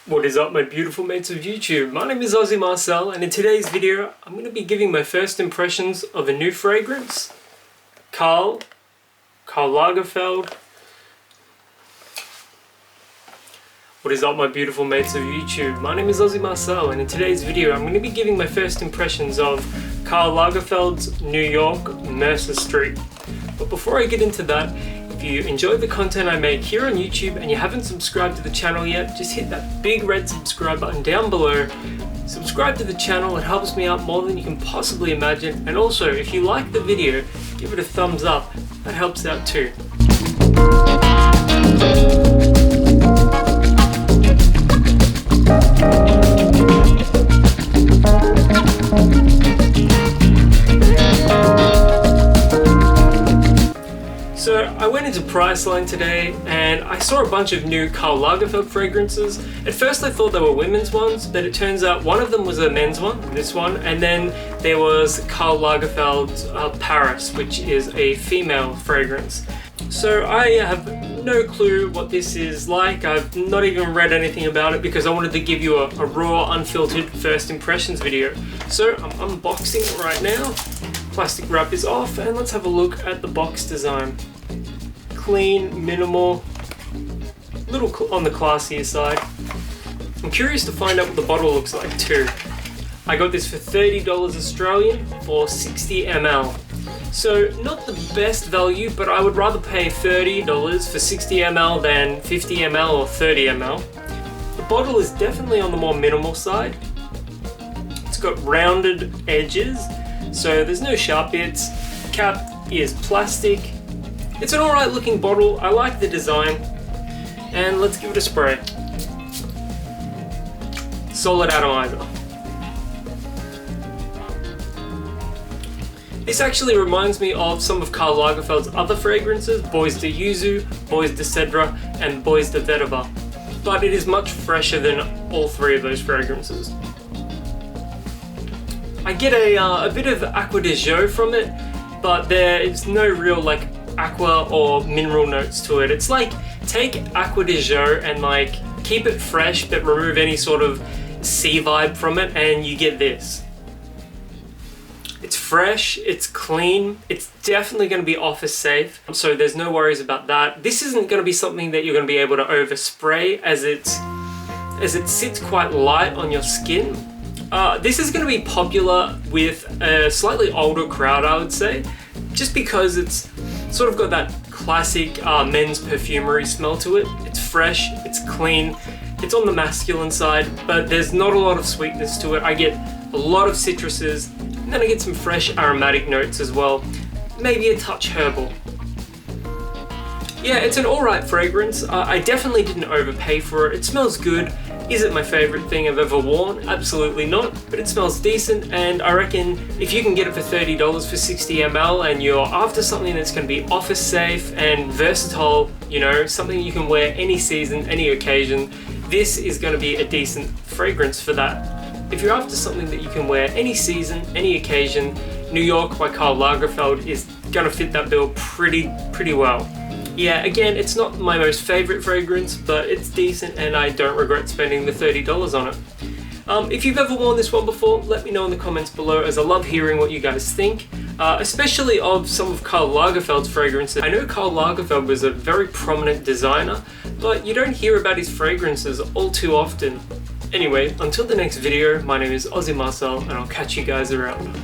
What is up, my beautiful mates of YouTube? My name is Aussie Marcel, and in today's video I'm going to be giving my first impressions of a new fragrance, Karl Lagerfeld. What is up, my beautiful mates of YouTube? My name is Aussie Marcel, and in today's video I'm going to be giving my first impressions of Karl Lagerfeld's New York Mercer Street. But before I get into that, if you enjoy the content I make here on YouTube and you haven't subscribed to the channel yet, just hit that big red subscribe button down below. Subscribe to the channel, it helps me out more than you can possibly imagine. And also, if you like the video, give it a thumbs up, that helps out too. So I went into Priceline today and I saw a bunch of new Karl Lagerfeld fragrances. At first I thought they were women's ones, but it turns out one of them was a men's one, this one, and then there was Karl Lagerfeld Paris, which is a female fragrance. So I have no clue what this is like. I've not even read anything about it because I wanted to give you a raw, unfiltered first impressions video. So I'm unboxing it right now. Plastic wrap is off, and let's have a look at the box design. Clean, minimal, little on the classier side. I'm curious to find out what the bottle looks like too. I got this for $30 Australian for 60 ml. So not the best value, but I would rather pay $30 for 60 ml than 50 ml or 30 ml. The bottle is definitely on the more minimal side. It's got rounded edges, so there's no sharp bits. Cap is plastic. It's an alright looking bottle, I like the design, and let's give it a spray. Solid atomizer. This actually reminds me of some of Karl Lagerfeld's other fragrances, Bois de Yuzu, Bois de Cedre, and Bois de Vetiver, but it is much fresher than all three of those fragrances. I get a bit of Acqua di Gio from it, but there is no real like aqua or mineral notes to it. It's like, take Acqua di Gio and like keep it fresh but remove any sort of sea vibe from it and you get this. It's fresh, it's clean, it's definitely going to be office safe, so there's no worries about that. This isn't going to be something that you're going to be able to overspray as it sits quite light on your skin. This is going to be popular with a slightly older crowd, I would say, just because it's sort of got that classic men's perfumery smell to it. It's fresh, it's clean, it's on the masculine side, but there's not a lot of sweetness to it. I get a lot of citruses, and then I get some fresh aromatic notes as well, maybe a touch herbal. Yeah, it's an alright fragrance. I definitely didn't overpay for it. It smells good. Is it my favorite thing I've ever worn? Absolutely not, but it smells decent, and I reckon if you can get it for $30 for 60 ml and you're after something that's going to be office safe and versatile, you know, something you can wear any season, any occasion, this is going to be a decent fragrance for that. If you're after something that you can wear any season, any occasion, New York by Karl Lagerfeld is going to fit that bill pretty well. Yeah, again, it's not my most favorite fragrance, but it's decent and I don't regret spending the $30 on it. If you've ever worn this one before, let me know in the comments below, as I love hearing what you guys think, especially of some of Karl Lagerfeld's fragrances. I know Karl Lagerfeld was a very prominent designer, but you don't hear about his fragrances all too often. Anyway, until the next video, my name is Aussie Marcel, and I'll catch you guys around.